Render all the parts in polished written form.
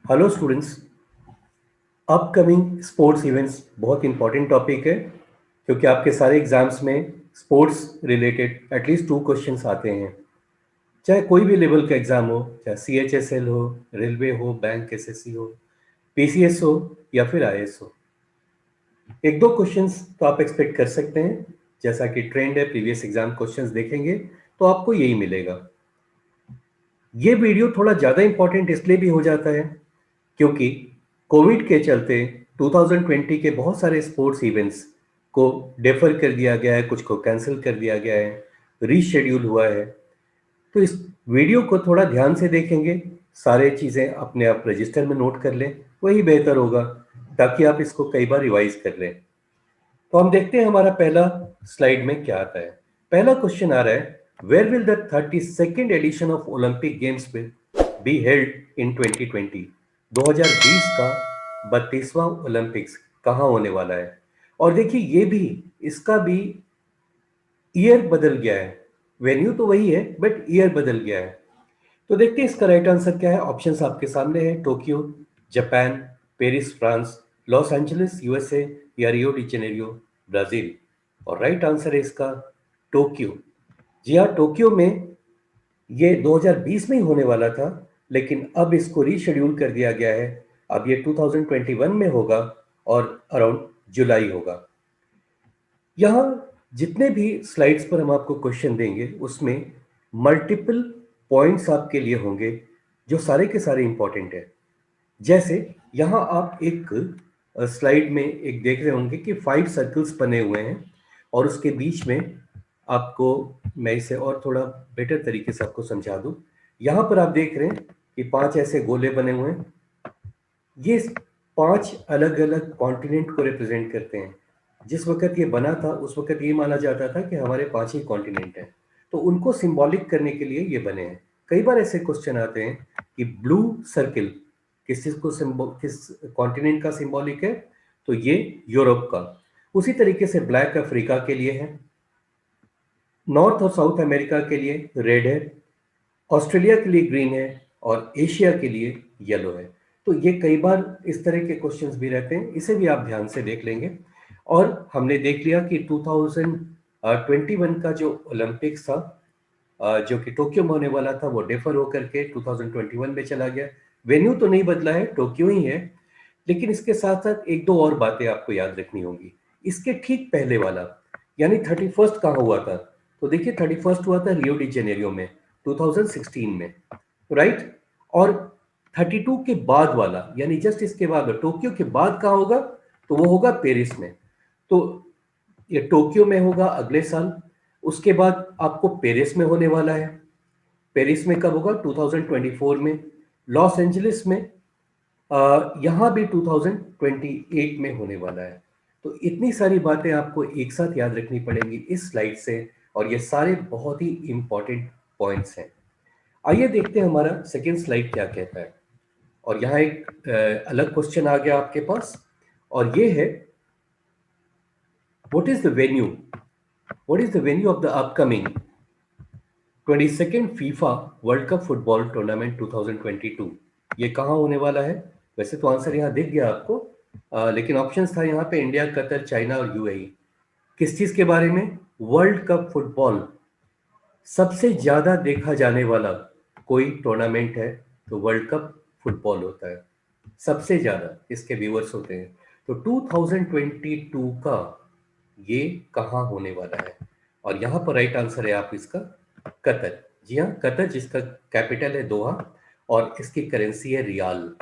Hello students. Upcoming sports events बहुत important topic है क्योंकि आपके सारे एग्जाम्स में स्पोर्ट्स रिलेटेड एटलीस्ट 2 क्वेश्चंस आते हैं। चाहे कोई भी लेवल का एग्जाम हो, चाहे CHSL हो, रेलवे हो, बैंक SSC हो, PCS हो या फिर IAS हो, एक दो क्वेश्चंस तो आप एक्सपेक्ट कर सकते हैं। जैसा कि ट्रेंड है, प्रीवियस एग्जाम क्वेश्चंस देखेंगे तो आपको यही मिलेगा। ये वीडियो थोड़ा ज़्यादा इंपॉर्टेंट इसलिए भी हो जाता है क्योंकि कोविड के चलते 2020 के बहुत सारे स्पोर्ट्स इवेंट्स को डेफर कर दिया गया है, कुछ को कैंसिल कर दिया गया है, रीशेड्यूल हुआ है। तो इस वीडियो को थोड़ा ध्यान से देखेंगे, सारे चीज़ें अपने आप रजिस्टर में नोट कर लें, वही बेहतर होगा ताकि आप इसको कई बार रिवाइज कर लें। तो हम देखते हैं हमारा पहला स्लाइड में क्या आता है। पहला क्वेश्चन आ रहा है, where will the 32nd edition of Olympic games be held in 2020? 2020 का 32वां ओलंपिक्स कहाँ होने वाला है? और देखिए ये भी, इसका भी ईयर बदल गया है। वेन्यू तो वही है बट ईयर बदल गया है। तो देखते हैं इसका राइट आंसर क्या है। ऑप्शंस आपके सामने है, Tokyo Japan, Paris France, Los Angeles USA या रियो डी जेनेरियो ब्राजील। और राइट आंसर है इसका टोक्यो। जी हाँ, टोक्यो में ये 2020 में ही होने वाला था, लेकिन अब इसको रीशेड्यूल कर दिया गया है। अब ये 2021 में होगा और अराउंड जुलाई होगा। यहाँ जितने भी स्लाइड्स पर हम आपको क्वेश्चन देंगे उसमें मल्टीपल पॉइंट्स आपके लिए होंगे जो सारे के सारे इंपॉर्टेंट है। जैसे यहाँ आप एक स्लाइड में एक देख रहे होंगे कि 5 सर्कल्स बने हुए हैं और उसके बीच में आपको, मैं इसे और थोड़ा बेटर तरीके से आपको समझा दूं। यहाँ पर आप देख रहे हैं कि 5 ऐसे गोले बने हुए हैं। ये 5 अलग अलग कॉन्टिनेंट को रिप्रेजेंट करते हैं। जिस वक्त ये बना था उस वक्त ये माना जाता था कि हमारे 5 ही कॉन्टिनेंट हैं, तो उनको सिंबॉलिक करने के लिए ये बने हैं। कई बार ऐसे क्वेश्चन आते हैं कि ब्लू सर्किल किस चीज को किस कॉन्टिनेंट का सिंबॉलिक है, तो ये यूरोप का। उसी तरीके से ब्लैक अफ्रीका के लिए है, नॉर्थ और साउथ अमेरिका के लिए रेड है, ऑस्ट्रेलिया के लिए ग्रीन है और एशिया के लिए येलो है। तो ये कई बार इस तरह के क्वेश्चंस भी रहते हैं, इसे भी आप ध्यान से देख लेंगे। और हमने देख लिया कि 2021 का जो ओलंपिक्स था, जो कि टोक्यो में होने वाला था, वो डेफर होकर के 2021 में चला गया। वेन्यू तो नहीं बदला है, टोक्यो ही है। लेकिन इसके साथ साथ एक दो और बातें आपको याद रखनी होंगी। इसके ठीक पहले वाला यानी 31st कहाँ हुआ था? तो देखिए 31st हुआ था रियो डी जेनेरियो में 2016 में, राइट। और 32 के बाद वाला यानी जस्ट इसके बाद टोक्यो के बाद कहाँ होगा? तो वो होगा पेरिस में। तो ये टोक्यो में होगा अगले साल, उसके बाद आपको पेरिस में होने वाला है। पेरिस में कब होगा? 2024 में। लॉस एंजलिस में यहाँ भी 2028 में होने वाला है। तो इतनी सारी बातें आपको एक साथ याद रखनी पड़ेंगी इस स्लाइड से, और ये सारे बहुत ही इंपॉर्टेंट पॉइंट्स हैं। आइए देखते हैं हमारा सेकेंड स्लाइड क्या कहता है। और यहाँ एक अलग क्वेश्चन आ गया आपके पास, और ये है, what is the venue, what is the venue of the upcoming 22nd FIFA world cup football tournament 2022? ये कहाँ होने वाला है? वैसे तो आंसर यहाँ दिख गया आपको, लेकिन ऑप्शंस था यहाँ पे इंडिया, कतर, चाइना और UAE। किस चीज के बारे में? World cup football. सबसे ज्यादा देखा जाने वाला कोई टूर्नामेंट है तो वर्ल्ड कप फुटबॉल होता है। सबसे ज्यादा इसके व्यूअर्स होते हैं। तो 2022 का ये कहाँ होने वाला है? और यहाँ पर राइट आंसर है आप इसका कतर। जी हाँ, कतर, जिसका कैपिटल है दोहा और इसकी करेंसी है रियाल।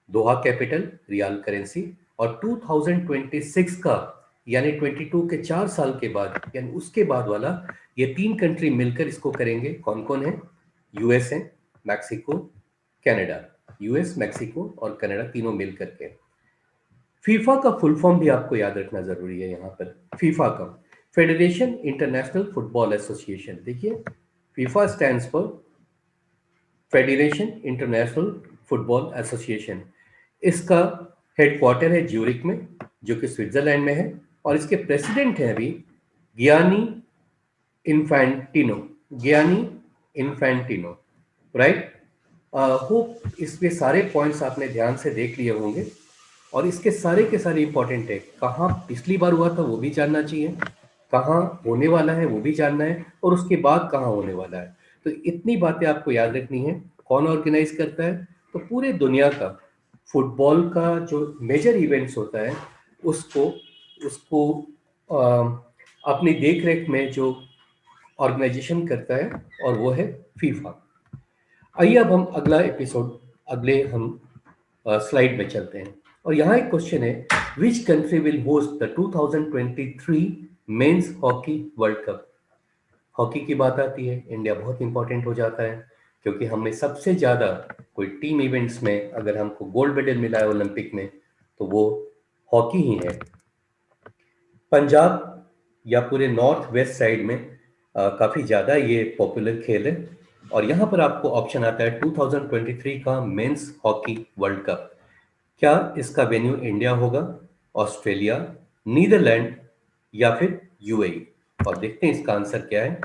दोहा कैपिटल, रियाल करेंसी। और 2026 का यानी 22 के 4 साल के बाद यानी उसके बाद वाला, ये 3 कंट्री मिलकर इसको करेंगे। कौन कौन है? US है, मैक्सिको, कनाडा। US, मैक्सिको और कनाडा तीनों मिल करके। फीफा का फुल फॉर्म भी आपको याद रखना जरूरी है यहाँ पर। फीफा का फेडरेशन इंटरनेशनल फुटबॉल एसोसिएशन। देखिए, FIFA stands for federation international football association. इसका हेडक्वार्टर है ज्यूरिक में, जो कि स्विट्जरलैंड में है। और इसके प्रेसिडेंट हैं अभी गियानी इन्फैंटिनो। गियानी इन्फैंटिनो, राइट। होप इसमें सारे पॉइंट्स आपने ध्यान से देख लिए होंगे और इसके सारे के सारे इंपॉर्टेंट है। कहाँ पिछली बार हुआ था वो भी जानना चाहिए, कहाँ होने वाला है वो भी जानना है, और उसके बाद कहाँ होने वाला है। तो इतनी बातें आपको याद रखनी है। कौन ऑर्गेनाइज करता है? तो पूरे दुनिया का फुटबॉल का जो मेजर इवेंट्स होता है उसको उसको अपनी देख रेख में जो ऑर्गेनाइजेशन करता है और वो है फीफा। आइए अब हम अगले हम स्लाइड में चलते हैं और यहाँ एक क्वेश्चन है, विच country will host the 2023 men's hockey world cup. Hockey की बात आती है, इंडिया बहुत इंपॉर्टेंट हो जाता है क्योंकि हमें सबसे ज्यादा कोई टीम इवेंट्स में अगर हमको गोल्ड मेडल मिला है ओलंपिक में तो वो हॉकी ही है। पंजाब या पूरे नॉर्थ वेस्ट साइड में काफी ज्यादा ये पॉपुलर खेल है और यहाँ पर आपको ऑप्शन आता है 2023 का मेंस हॉकी वर्ल्ड कप। क्या इसका वेन्यू इंडिया होगा, ऑस्ट्रेलिया, नीदरलैंड या फिर यूएई? और देखते हैं इसका आंसर क्या है।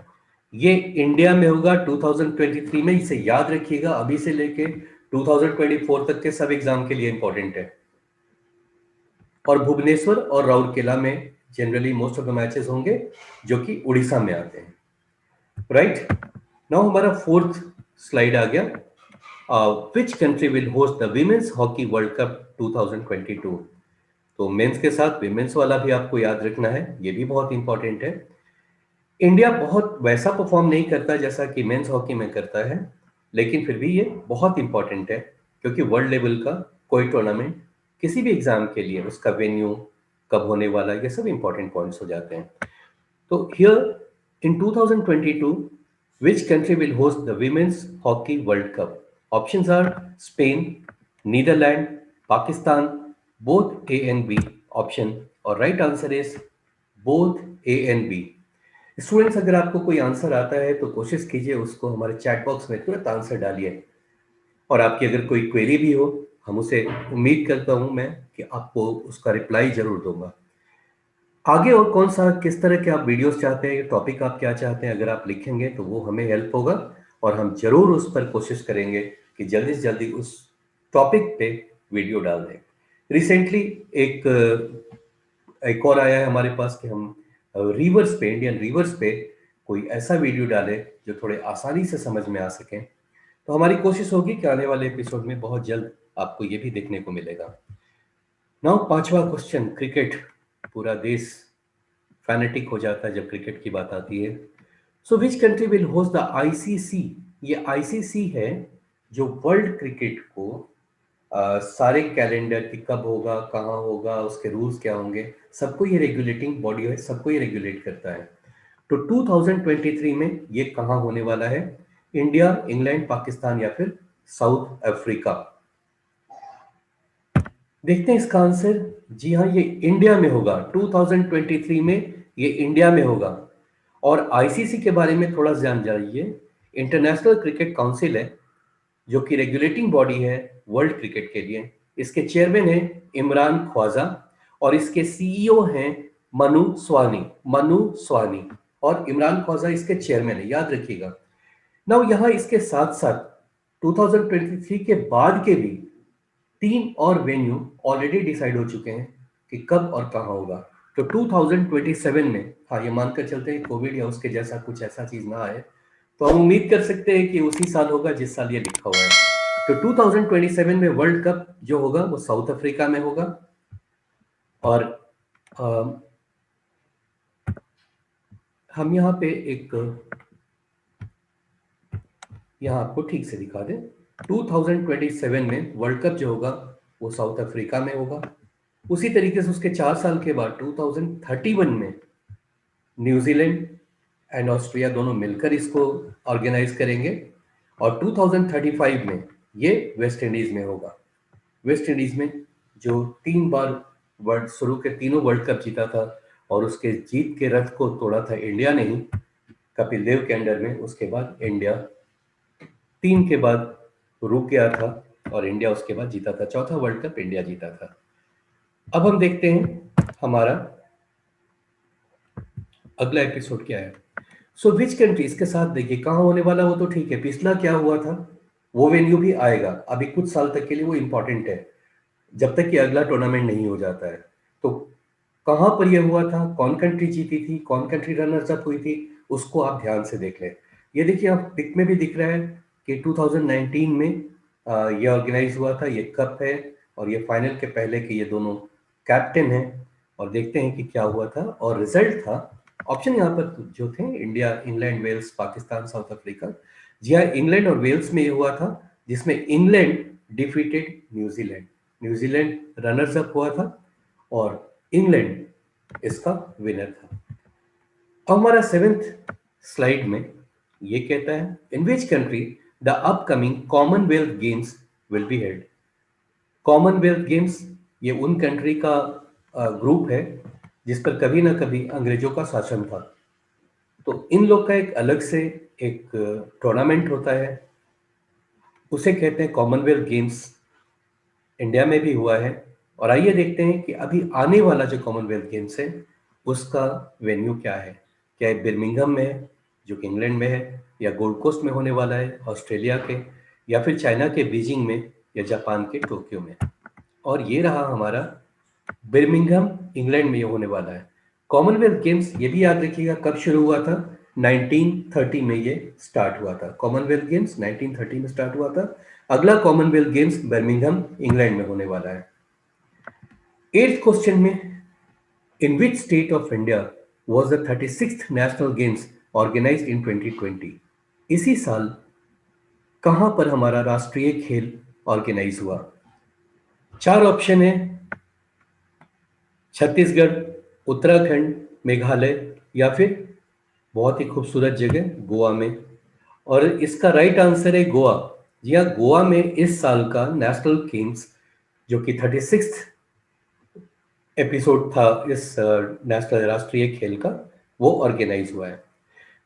ये इंडिया में होगा 2023 में, इसे याद रखिएगा, अभी से लेके 2024 तक के सब एग्जाम के लिए इंपॉर्टेंट है। और भुवनेश्वर और राउरकेला में generally most of the matches होंगे जो कि उड़ीसा में आते हैं। राइट नाउ हमारा फोर्थ स्लाइड आ गया, विच country will host the women's hockey world cup 2022। तो मेंस के साथ विमेंस वाला भी आपको याद रखना है, ये भी बहुत इंपॉर्टेंट है। इंडिया बहुत वैसा परफॉर्म नहीं करता जैसा कि मेंस हॉकी में करता है, लेकिन फिर भी ये बहुत इंपॉर्टेंट है क्योंकि वर्ल्ड लेवल का कोई टूर्नामेंट किसी भी एग्जाम के लिए उसका वेन्यू कब होने वाला, ये सब इंपॉर्टेंट पॉइंट्स हो जाते हैं। तो here in 2022 which country will host the women's hockey world cup? Options are Spain, Netherlands, Pakistan, both A and B option, और right answer is both A and B। Students अगर आपको कोई answer आता है तो कोशिश कीजिए उसको हमारे चैट बॉक्स में तुरंत आंसर डालिए, और आपकी अगर कोई क्वेरी भी हो हम उसे उम्मीद करता हूं मैं कि आपको उसका रिप्लाई जरूर दूंगा। आगे और कौन सा किस तरह के आप वीडियोस चाहते हैं, टॉपिक आप क्या चाहते हैं, अगर आप लिखेंगे तो वो हमें हेल्प होगा और हम जरूर उस पर कोशिश करेंगे कि जल्दी से जल्दी उस टॉपिक पे वीडियो डाल दें। रिसेंटली एक एक और आया है हमारे पास कि हम रिवर्स पे, इंडियन रिवर्स पे कोई ऐसा वीडियो डालें जो थोड़े आसानी से समझ में आ सकें। तो हमारी कोशिश होगी कि आने वाले एपिसोड में बहुत जल्द आपको ये भी देखने को मिलेगा। नाउ पांचवा क्वेश्चन, क्रिकेट। पूरा देश फैनेटिक हो जाता है जब क्रिकेट की बात आती है। So which country will host the ICC. ये आईसीसी है जो वर्ल्ड क्रिकेट को सारे कैलेंडर की कब होगा, कहाँ होगा, उसके रूल्स क्या होंगे, सबको ये रेगुलेटिंग बॉडी है, सबको ये रेगुलेट करता है। तो 2023 में ये कहाँ होने वाला है? इंडिया, इंग्लैंड, पाकिस्तान या फिर साउथ अफ्रीका? देखते हैं इसका आंसर। जी हाँ, ये इंडिया में होगा। 2023 में ये इंडिया में होगा। और आईसीसी के बारे में थोड़ा जान जाइए। इंटरनेशनल क्रिकेट काउंसिल है जो कि रेगुलेटिंग बॉडी है वर्ल्ड क्रिकेट के लिए। इसके चेयरमैन है इमरान ख्वाजा और इसके सीईओ हैं मनु स्वानी और इमरान ख्वाजा इसके चेयरमैन है, याद रखिएगा। नाउ यहाँ इसके साथ साथ 2023 के बाद के भी 3 और वेन्यू ऑलरेडी डिसाइड हो चुके हैं कि कब और कहाँ होगा। तो 2027 में, हाँ ये मानकर चलते हैं कोविड या उसके जैसा कुछ ऐसा चीज ना आए, तो हम उम्मीद कर सकते हैं कि उसी साल होगा जिस साल ये लिखा हुआ है। तो 2027 में वर्ल्ड कप जो होगा वो साउथ अफ्रीका में होगा। और हम यहाँ पे यहाँ आपको ठीक से दिखा दें। 2027 में वर्ल्ड कप जो होगा वो साउथ अफ्रीका में होगा। उसी तरीके से उसके 4 साल के बाद 2031 में न्यूजीलैंड एंड ऑस्ट्रिया दोनों मिलकर इसको ऑर्गेनाइज करेंगे। और 2035 में ये वेस्ट इंडीज में होगा। वेस्ट इंडीज में जो 3 बार वर्ल्ड शुरू के तीनों वर्ल्ड कप जीता था और उसके जीत के रथ को तोड़ा था इंडिया ने ही, कपिल देव के अंडर में। उसके बाद इंडिया 3 के बाद रुक गया था और इंडिया उसके बाद जीता था, चौथा वर्ल्ड कप इंडिया जीता था। अब हम देखते हैं हमारा अगला एपिसोड क्या है। सो विच कंट्री, इसके साथ देखिए कहाँ होने वाला वो तो ठीक है, पिछला क्या हुआ था वो वेन्यू भी आएगा, अभी कुछ साल तक के लिए वो इंपॉर्टेंट है, जब तक कि अगला टूर्नामेंट नहीं हो जाता है। तो कहाँ पर यह हुआ था, कौन कंट्री जीती थी, कौन कंट्री रनर्स अप हुई थी, उसको आप ध्यान से देख लें। ये देखिए, आप पिक में भी दिख रहा है कि 2019 में ये ऑर्गेनाइज हुआ था, ये कप है, और ये फाइनल के पहले के ये दोनों कैप्टन हैं। और देखते हैं कि क्या हुआ था और रिजल्ट था। ऑप्शन यहाँ पर जो थे, India, England, Wales, Pakistan, South Africa. जी हाँ, इंग्लैंड और वेल्स में ये हुआ था, जिसमें England defeated New Zealand. New Zealand runners up हुआ था और इंग्लैंड इसका विनर था। अब हमारा सेवेंथ स्लाइड में ये कहता है, in which country the upcoming Commonwealth Games will be held. Commonwealth Games ये उन कंट्री का ग्रुप है जिस पर कभी ना कभी अंग्रेजों का शासन था। तो इन लोग का एक अलग से एक टूर्नामेंट होता है, उसे कहते हैं कॉमनवेल्थ गेम्स। इंडिया में भी हुआ है। और आइए देखते हैं कि अभी आने वाला जो कॉमनवेल्थ गेम्स है उसका वेन्यू क्या है। क्या ये बिर्मिंघम में है, जो कि इंग्लैंड में है, या गोल्ड कोस्ट में होने वाला है ऑस्ट्रेलिया के, या फिर चाइना के बीजिंग में, या जापान के टोक्यो में। और ये रहा हमारा बिर्मिंघम, इंग्लैंड में ये होने वाला है। कॉमनवेल्थ गेम्स ये भी याद रखिएगा कब शुरू हुआ था, 1930 में ये स्टार्ट हुआ था। कॉमनवेल्थ गेम्स 1930 में स्टार्ट हुआ था। अगला कॉमनवेल्थ गेम्स बर्मिंघम, इंग्लैंड में होने वाला है। एट्थ क्वेश्चन में, in which state of India was the 36th National Games organised in 2020। इसी साल कहां पर हमारा राष्ट्रीय खेल ऑर्गेनाइज हुआ। चार ऑप्शन है, छत्तीसगढ़, उत्तराखंड, मेघालय, या फिर बहुत ही खूबसूरत जगह गोवा में। और इसका राइट आंसर है गोवा। जी हाँ, गोवा में इस साल का नेशनल गेम्स, जो कि 36th एपिसोड था इस नेशनल राष्ट्रीय खेल का, वो ऑर्गेनाइज हुआ है।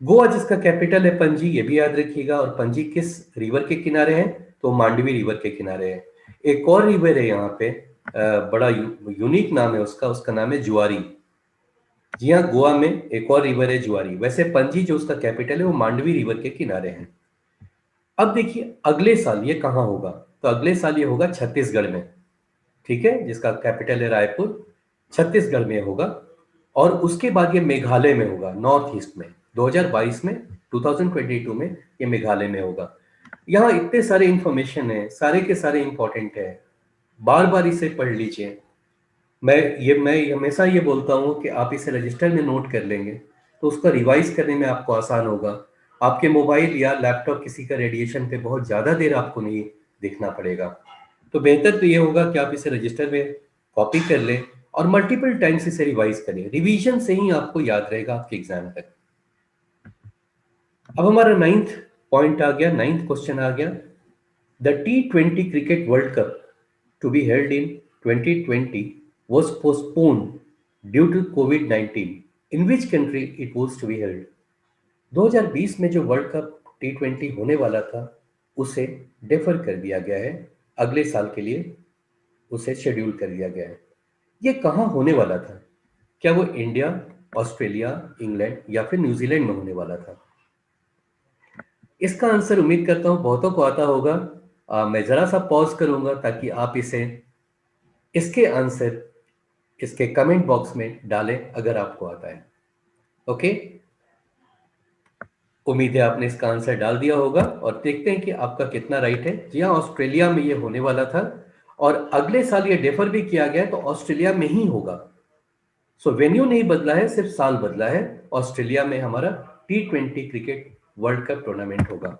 गोवा जिसका कैपिटल है पणजी, ये भी याद रखिएगा। और पणजी किस रिवर के किनारे है, तो मांडवी रिवर के किनारे है। एक और रिवर है यहाँ पे, बड़ा यूनिक नाम है उसका, उसका नाम है जुआरी। जी हाँ, गोवा में एक और रिवर है जुआरी। वैसे पणजी जो उसका कैपिटल है वो मांडवी रिवर के किनारे है। अब देखिए अगले साल ये कहाँ होगा, तो अगले साल ये होगा छत्तीसगढ़ में। ठीक है, जिसका कैपिटल है रायपुर, छत्तीसगढ़ में होगा। और उसके बाद ये मेघालय में होगा, नॉर्थ ईस्ट में। 2022 में, 2022 में ये मेघालय में होगा। यहाँ इतने सारे इंफॉर्मेशन है, सारे के सारे इंपॉर्टेंट है, बार बार इसे पढ़ लीजिए। मैं हमेशा ये बोलता हूँ कि आप इसे रजिस्टर में नोट कर लेंगे तो उसका रिवाइज करने में आपको आसान होगा। आपके मोबाइल या लैपटॉप किसी का रेडिएशन पे बहुत ज़्यादा देर आपको नहीं देखना पड़ेगा। तो बेहतर तो ये होगा कि आप इसे रजिस्टर में कॉपी कर लें और मल्टीपल टाइम्स इसे रिवाइज करें। रिवीजन से ही आपको याद रहेगा आपके एग्जाम तक। अब हमारा नाइन्थ पॉइंट आ गया, नाइन्थ क्वेश्चन आ गया। The T20 cricket World Cup to be held in 2020 was postponed due to COVID-19. In which country it was to be held? 2020 में जो वर्ल्ड कप T20 होने वाला था उसे डेफर कर दिया गया है, अगले साल के लिए उसे शेड्यूल कर दिया गया है। ये कहाँ होने वाला था? क्या वो इंडिया, ऑस्ट्रेलिया, इंग्लैंड, या फिर न्यूजीलैंड में होने वाला था? इसका आंसर उम्मीद करता हूं बहुतों को आता होगा। मैं जरा सा पॉज करूंगा ताकि आप इसे, इसके आंसर इसके कमेंट बॉक्स में डालें अगर आपको आता है। ओके, उम्मीद है आपने इसका आंसर डाल दिया होगा और देखते हैं कि आपका कितना राइट है। जी हाँ, ऑस्ट्रेलिया में ये होने वाला था और अगले साल ये डेफर भी किया गया है, तो ऑस्ट्रेलिया में ही होगा। सो वेन्यू नहीं बदला है, सिर्फ साल बदला है। ऑस्ट्रेलिया में हमारा T20 cricket world cup tournament होगा।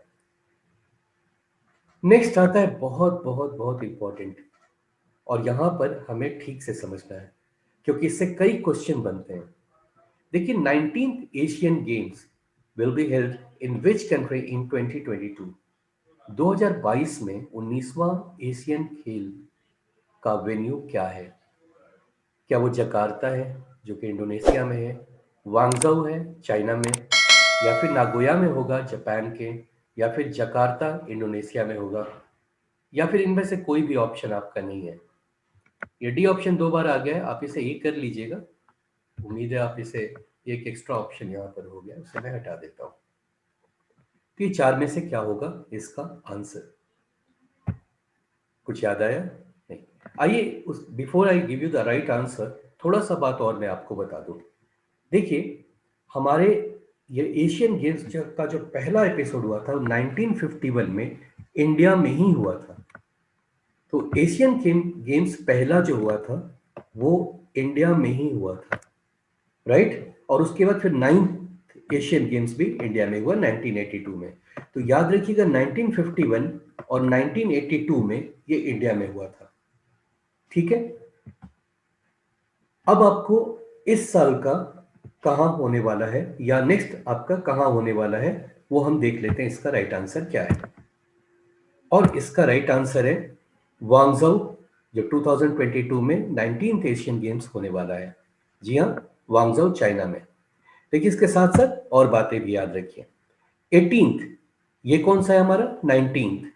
नेक्स्ट आता है बहुत बहुत बहुत इंपॉर्टेंट, और यहां पर हमें ठीक से समझना है क्योंकि इससे कई क्वेश्चन बनते हैं। देखिए, 19th Asian games will be held in which country in 2022। 2022 में 19वां एशियन खेल का वेन्यू क्या है? क्या वो जकार्ता है, जो कि इंडोनेशिया में है, वांगझोउ है चाइना में, या फिर नागोया में होगा जापान के, या फिर जकार्ता इंडोनेशिया में होगा, या फिर इनमें से कोई भी ऑप्शन आपका नहीं है? ये डी ऑप्शन दो बार आ गया है, आप इसे एक कर लीजिएगा। उम्मीद है आप इसे, एक एक्स्ट्रा ऑप्शन यहाँ पर हो गया, उसे मैं हटा देता हूँ। तो ये चार में से क्या होगा इसका आंसर? कुछ याद आया? नहीं। आइए उस before I give you the right answer, थोड़ा सा बात और मैं आपको बता दूं। देखिए, हमारे ये एशियन गेम्स का जो पहला एपिसोड हुआ था 1951 में इंडिया में ही हुआ था। तो एशियन गेम्स पहला जो हुआ था वो इंडिया में ही हुआ था, राइट। और उसके बाद फिर 9th एशियन गेम्स भी इंडिया में हुआ 1982 में। तो याद रखिएगा 1951 और 1982 में ये इंडिया में हुआ था, ठीक है। अब आपको इस साल का कहां होने वाला है या नेक्स्ट आपका कहां होने वाला है वो हम देख लेते हैं, इसका राइट आंसर क्या है। और इसका राइट आंसर है वांगझोउ, जो 2022 में 19th एशियन गेम्स होने वाला है। जी हाँ, वांगझोउ चाइना में। देखिए, इसके साथ साथ और बातें भी याद रखिए। 18th ये कौन सा है हमारा? 19th।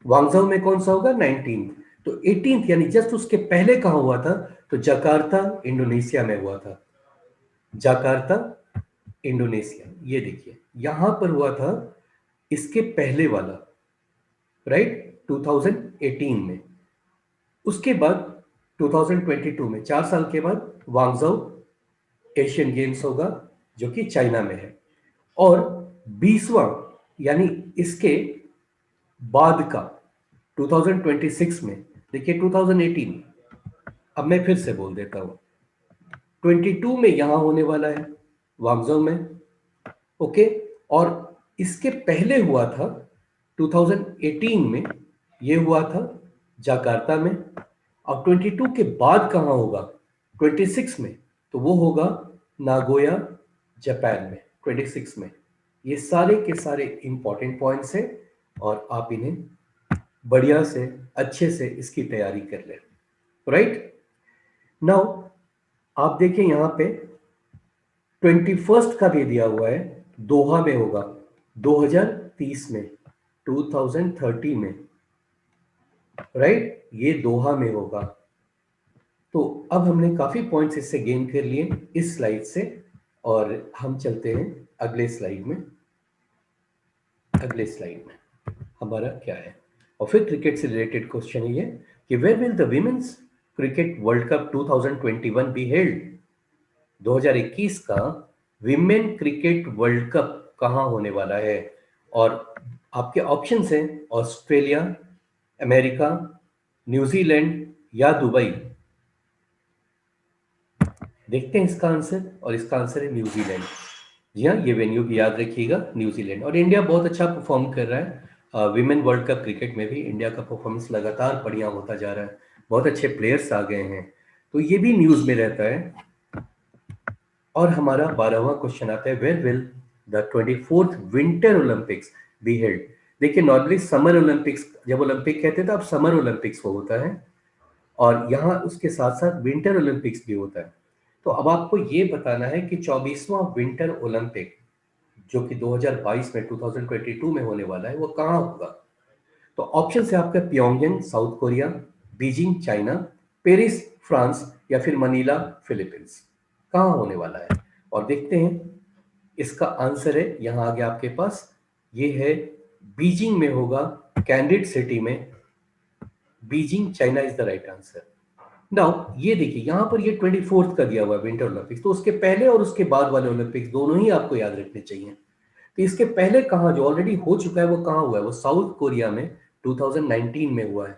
वांगझोउ में कौन सा होगा? 19th। तो 18th यानी जस्ट उसके पहले कहां हुआ था? तो जकार्ता इंडोनेशिया में हुआ था। जकार्ता इंडोनेशिया, ये देखिए यहां पर हुआ था इसके पहले वाला, राइट, 2018 में। उसके बाद 2022 में 4 साल के बाद वांगझोउ एशियन गेम्स होगा जो कि चाइना में है। और 20वां यानी इसके बाद का 2026 में, देखिए 2018, अब मैं फिर से बोल देता हूं, 22 में यहां होने वाला है वांगझोउ में, ओके। और इसके पहले हुआ था 2018 में, ये हुआ था जकार्ता में। अब 22 के बाद कहां होगा? 26 में, तो वो होगा नागोया जापान में 26 में। ये सारे के सारे इंपॉर्टेंट पॉइंट्स हैं और आप इन्हें बढ़िया से अच्छे से इसकी तैयारी कर लें, राइट। नाउ आप देखें यहां पे 21 का भी दिया हुआ है, दोहा में होगा 2030 में, 2030 में, राइट, ये दोहा में होगा। तो अब हमने काफी पॉइंट्स इससे गेन कर लिए इस स्लाइड से, और हम चलते हैं अगले स्लाइड में। अगले स्लाइड में हमारा क्या है, और फिर क्रिकेट से रिलेटेड क्वेश्चन है ये कि where will the women's cricket world cup 2021 be held? 2021 का विमेन क्रिकेट वर्ल्ड कप कहां होने वाला है? और आपके ऑप्शंस हैं ऑस्ट्रेलिया, अमेरिका, न्यूजीलैंड या दुबई। देखते हैं इसका आंसर, और इसका आंसर है न्यूजीलैंड। जी हाँ, ये वेन्यू भी याद रखिएगा, न्यूजीलैंड। और इंडिया बहुत अच्छा परफॉर्म कर रहा है विमेन वर्ल्ड कप क्रिकेट में भी। इंडिया का परफॉर्मेंस लगातार बढ़िया होता जा रहा है, बहुत अच्छे प्लेयर्स आ गए हैं, तो ये भी न्यूज में रहता है। और हमारा 12वां क्वेश्चन आता है, where will the 24th winter Olympics be held? देखिए, नॉर्मली समर ओलंपिक्स, जब ओलंपिक कहते हैं तो अब समर ओलंपिक्स वो होता है, और यहाँ उसके साथ साथ विंटर ओलंपिक्स भी होता है। तो अब आपको ये बताना है कि 24वां विंटर ओलंपिक जो कि 2022 में 2022 में होने वाला है वो कहाँ होगा? तो ऑप्शन है आपका Pyongyang south Korea, Beijing China, Paris France, या फिर मनीला फिलीपींस। कहाँ होने वाला है? और देखते हैं इसका आंसर है यहां आ गया आपके पास, ये है बीजिंग में होगा, कैंडिड सिटी में। Beijing China is the right answer. Now ये देखिए यहां पर ये 24th का दिया हुआ है विंटर ओलंपिक्स, तो उसके पहले और उसके बाद वाले ओलंपिक्स दोनों ही आपको याद रखने चाहिए। तो इसके पहले कहाँ जो ऑलरेडी हो चुका है वो कहाँ हुआ है? वो साउथ कोरिया में 2019 में हुआ है।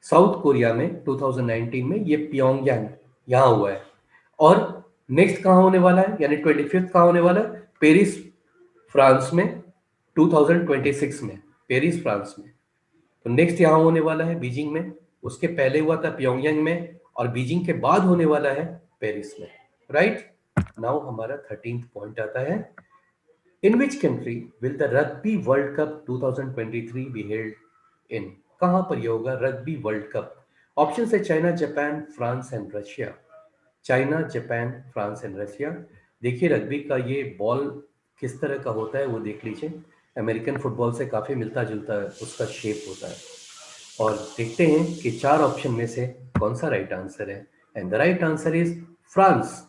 साउथ कोरिया में 2019 में ये प्योंगयांग यहाँ हुआ है। और नेक्स्ट कहाँ होने वाला है, यानी 25th कहाँ होने वाला है? पेरिस फ्रांस में 2026 में, पेरिस फ्रांस में। तो नेक्स्ट यहाँ होने वाला है बीजिंग में, उसके पहले हुआ था प्योंगयांग में, और बीजिंग के बाद होने वाला है पेरिस में, राइट। नाउ हमारा 13th पॉइंट आता है, in which country will the Rugby World Cup 2023 be held in? कहां पर यह होगा रग्बी वर्ल्ड कप? ऑप्शन है China, Japan, France and Russia. China, Japan, France and Russia. देखिए रग्बी का ये बॉल किस तरह का होता है वो देख लीजिए, अमेरिकन फुटबॉल से काफी मिलता जुलता है उसका शेप होता है। और देखते हैं कि 4 ऑप्शन में से कौन सा राइट आंसर है, and the right answer is France.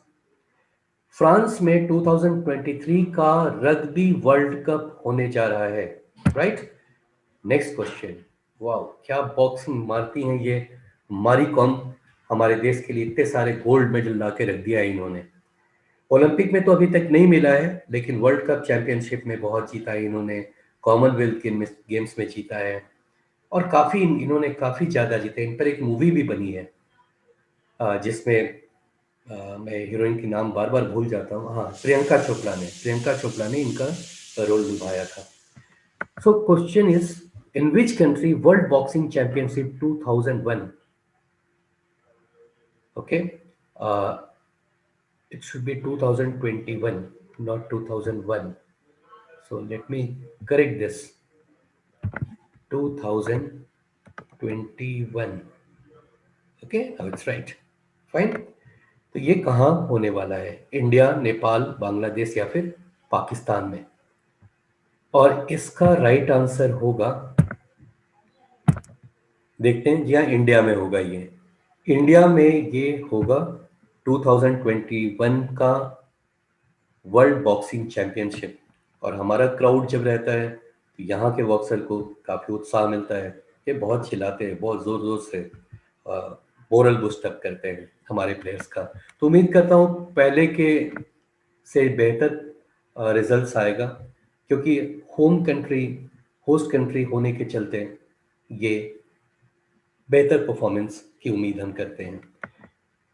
France में 2023 का रग्बी वर्ल्ड कप होने जा रहा है, राइट। नेक्स्ट क्वेश्चन, वाह, क्या बॉक्सिंग मारती हैं ये मारी कॉम। हमारे देश के लिए इतने सारे गोल्ड मेडल ला के रख दिया है इन्होंने। ओलंपिक में तो अभी तक नहीं मिला है, लेकिन वर्ल्ड कप चैंपियनशिप में बहुत जीता है इन्होंने। कॉमनवेल्थ गेम्स में जीता है। और काफी इन्होंने काफी ज्यादा जीते। इन पर एक मूवी भी बनी है, जिसमें मैं हीरोइन की नाम बार बार भूल जाता हूँ। हाँ, प्रियंका चोपड़ा ने इनका रोल निभाया था। So question is, in which country world boxing championship 2001? Okay, it should be 2021, not 2001. So let me correct this. 2021. Okay, now it's right. Fine. तो ये कहाँ होने वाला है? इंडिया, नेपाल, बांग्लादेश या फिर पाकिस्तान में? और इसका राइट आंसर होगा, देखते हैं। जी हाँ, इंडिया में होगा ये। इंडिया में ये होगा 2021 का वर्ल्ड बॉक्सिंग चैंपियनशिप। और हमारा क्राउड जब रहता है तो यहाँ के बॉक्सर को काफ़ी उत्साह मिलता है। ये बहुत चिल्लाते हैं, बहुत ज़ोर ज़ोर से मोरल बूस्ट अप करते हैं हमारे प्लेयर्स का। तो उम्मीद करता हूँ पहले के से बेहतर रिजल्ट्स आएगा, क्योंकि होम कंट्री, होस्ट कंट्री होने के चलते ये बेहतर परफॉर्मेंस की उम्मीद हम करते हैं।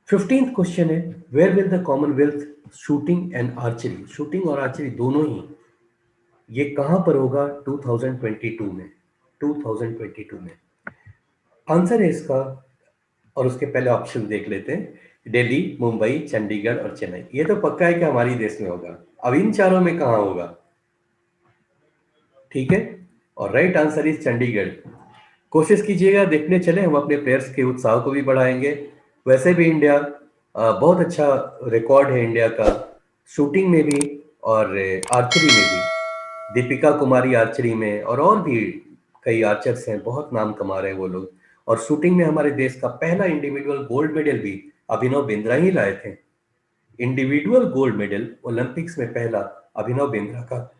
15th क्वेश्चन है, where will the Commonwealth shooting and archery, shooting और आर्चरी दोनों ही, ये कहां पर होगा 2022 में? 2022 में आंसर है इसका। और उसके पहले ऑप्शन देख लेते हैं। दिल्ली, मुंबई, चंडीगढ़ और चेन्नई। ये तो पक्का है कि हमारी देश में होगा। अब इन चारों में कहां होगा? ठीक है, और राइट आंसर इज चंडीगढ़। कोशिश कीजिएगा, देखने चले, हम अपने प्लेयर्स के उत्साह को भी बढ़ाएंगे। वैसे भी इंडिया बहुत अच्छा रिकॉर्ड है इंडिया का, शूटिंग में भी और आर्चरी में भी। दीपिका कुमारी आर्चरी में, और भी कई आर्चर्स हैं, बहुत नाम कमा रहे हैं वो लोग। और शूटिंग में हमारे देश का पहला इंडिविजुअल गोल्ड मेडल भी अभिनव बिंद्रा ही लाए थे। इंडिविजुअल गोल्ड मेडल ओलंपिक्स में पहला अभिनव बिंद्रा का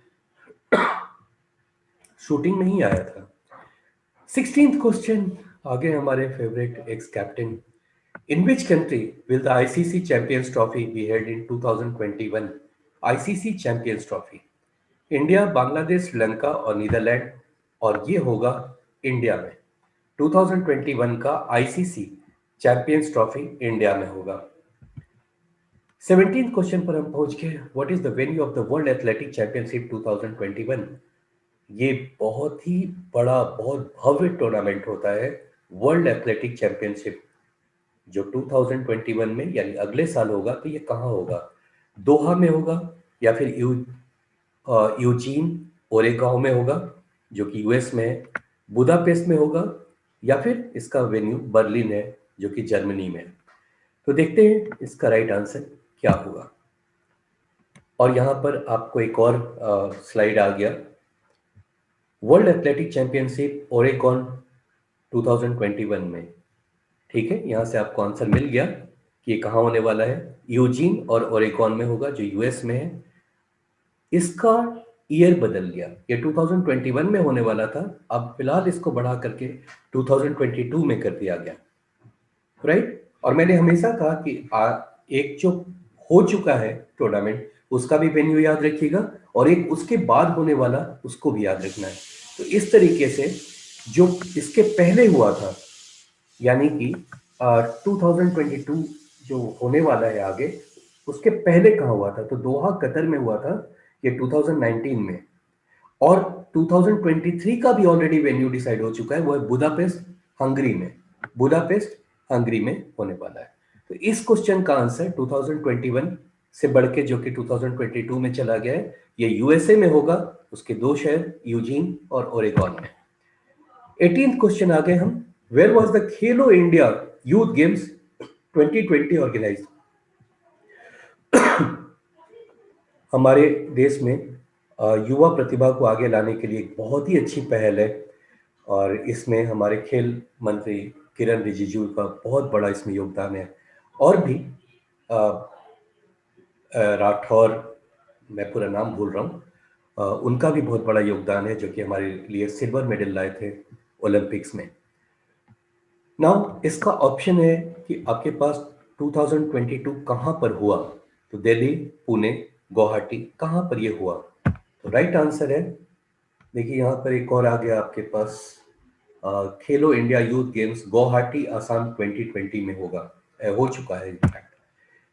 शूटिंग में ही आया था। 16th क्वेश्चन, आगे हमारे favourite x captain. In which country will the ICC Champions Trophy be held in 2021? ICC Champions Trophy, India, Bangladesh, Sri Lanka और नीदरलैंड। और ये होगा इंडिया में। 2021 का आईसीसी चैंपियंस ट्रॉफी इंडिया में होगा। 17th क्वेश्चन पर हम पहुंच गए। What is the venue of the world athletic championship 2021? ये बहुत ही बड़ा, बहुत भव्य टूर्नामेंट होता है, वर्ल्ड एथलेटिक चैंपियनशिप, जो 2021 में यानी अगले साल होगा। तो ये कहाँ होगा? दोहा में होगा, या फिर यूजीन ओरेगांव में होगा, जो कि यूएस में है, बुदापेस्ट में होगा, या फिर इसका वेन्यू बर्लिन है, जो कि जर्मनी में है। तो देखते हैं इसका राइट आंसर क्या होगा। और यहाँ पर आपको एक और स्लाइड आ गया, वर्ल्ड एथलेटिक चैंपियनशिप ओरेगॉन 2021 में। ठीक है, यहाँ से आपको आंसर मिल गया कि ये कहाँ होने वाला है। यूजीन और ओरेगॉन में होगा, जो यूएस में है। इसका ईयर बदल गया, ये 2021 में होने वाला था, अब फिलहाल इसको बढ़ा करके 2022 में कर दिया गया। राइट। और मैंने हमेशा कहा कि एक जो हो चुका है टूर्नामेंट, उसका भी वेन्यू याद रखिएगा, और एक उसके बाद होने वाला उसको भी याद रखना है। तो इस तरीके से जो इसके पहले हुआ था, यानी कि 2022 जो होने वाला है आगे, उसके पहले कहाँ हुआ था? तो दोहा कतर में हुआ था, ये 2019 में। और 2023 का भी ऑलरेडी वेन्यू डिसाइड हो चुका है, वो है बुदापेस्ट, हंगरी में। बुदापेस्ट, हंगरी में होने वाला है। तो इस क्वेश्चन का आंसर 2021 से बढ़ के जो कि 2022 में चला गया है, ये यूएसए में होगा, उसके दो शहर यूजीन और ओरेगॉन में। 18th क्वेश्चन आ गए हम, where was the Khelo India youth games 2020 organise? हमारे देश में युवा प्रतिभा को आगे लाने के लिए एक बहुत ही अच्छी पहल है, और इसमें हमारे खेल मंत्री किरण रिजिजू का बहुत बड़ा इसमें योगदान है। और भी राठौर, मैं पूरा नाम भूल रहा हूँ, उनका भी बहुत बड़ा योगदान है, जो कि हमारे लिए सिल्वर मेडल लाए थे ओलंपिक्स में। नाउ इसका ऑप्शन है कि आपके पास 2022 कहाँ पर हुआ, तो दिल्ली, पुणे, गुवाहाटी, कहाँ पर ये हुआ? तो राइट आंसर है, देखिए यहाँ पर एक और आ गया आपके पास, खेलो India youth games Guwahati Assam 2020 में होगा, हो चुका है इनफैक्ट।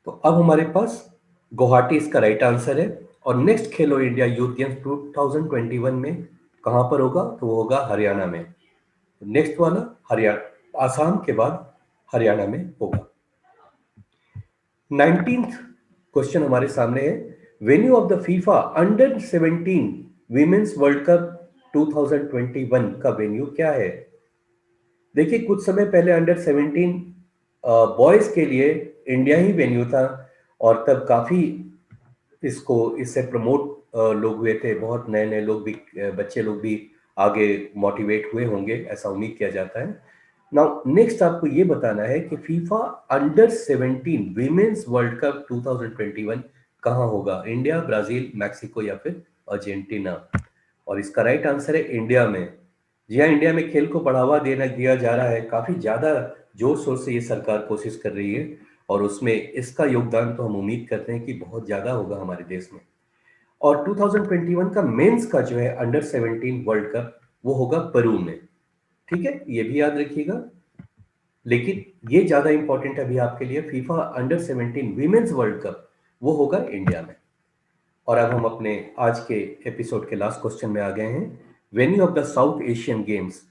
तो अब हमारे पास गुवाहाटी इसका राइट आंसर है। और नेक्स्ट खेलो इंडिया यूथ गेम्स 2021 में कहाँ पर होगा? तो वो होगा हरियाणा में। नेक्स्ट वाला हरियाणा, आसाम के बाद हरियाणा में होगा। 19th क्वेश्चन हमारे सामने है, venue of the FIFA under 17 women's world cup 2021 का वेन्यू क्या है? देखिए कुछ समय पहले अंडर 17 बॉयज के लिए इंडिया ही वेन्यू था, और तब काफी इसको इससे प्रमोट लोग हुए थे, बहुत नए नए लोग भी, बच्चे लोग भी आगे मोटिवेट हुए होंगे, ऐसा उम्मीद किया जाता है। नाउ नेक्स्ट आपको ये बताना है कि FIFA under 17 women's world cup 2021 कहाँ होगा? इंडिया, ब्राजील, मैक्सिको या फिर अर्जेंटीना? और इसका राइट आंसर है इंडिया में। जी हाँ, इंडिया में खेल को बढ़ावा देना दिया जा रहा है, काफी ज्यादा जोर शोर से ये सरकार कोशिश कर रही है, और उसमें इसका योगदान तो हम उम्मीद करते हैं कि बहुत ज्यादा होगा हमारे देश में। और 2021 का मेंस का जो है अंडर 17 वर्ल्ड कप वो होगा पेरू में। ठीक है, ये भी याद रखिएगा। लेकिन ये ज्यादा इंपॉर्टेंट है अभी आपके लिए, FIFA under 17 women's world cup वो होगा इंडिया में। और अब हम अपने आज के एपिसोड के लास्ट क्वेश्चन में आ गए हैं। Venue of the South Asian games,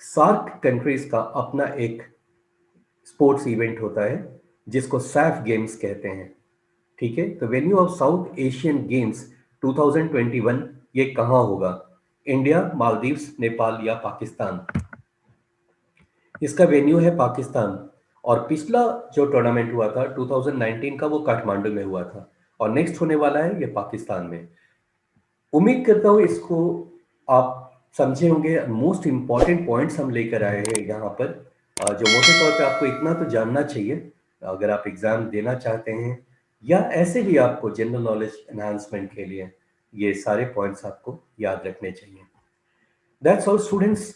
SAARC countries का अपना एक स्पोर्ट्स इवेंट होता है जिसको सैफ गेम्स कहते हैं। ठीक है, तो venue of south Asian games 2021 ये कहाँ होगा? इंडिया, मालदीव्स, नेपाल या पाकिस्तान? इसका वेन्यू है पाकिस्तान। और पिछला जो टूर्नामेंट हुआ था 2019 का, वो काठमांडू में हुआ था, और नेक्स्ट होने वाला है ये पाकिस्तान में। उम्मीद करता हूँ इसको आप समझे होंगे। मोस्ट इंपॉर्टेंट पॉइंट्स हम लेकर आए हैं यहाँ पर, जो मोटे तौर पे आपको इतना तो जानना चाहिए अगर आप एग्जाम देना चाहते हैं, या ऐसे भी आपको जनरल नॉलेज एनहांसमेंट के लिए ये सारे पॉइंट्स आपको याद रखने चाहिए। दैट्स ऑल स्टूडेंट्स,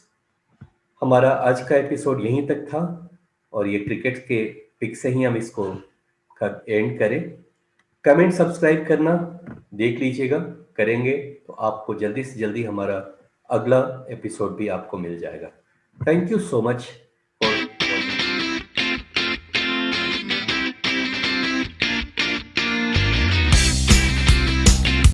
हमारा आज का एपिसोड यहीं तक था, और ये क्रिकेट के पिक से ही हम इसको एंड करें। कमेंट सब्सक्राइब करना देख लीजिएगा, करेंगे तो आपको जल्दी से जल्दी हमारा अगला एपिसोड भी आपको मिल जाएगा। Thank you so much for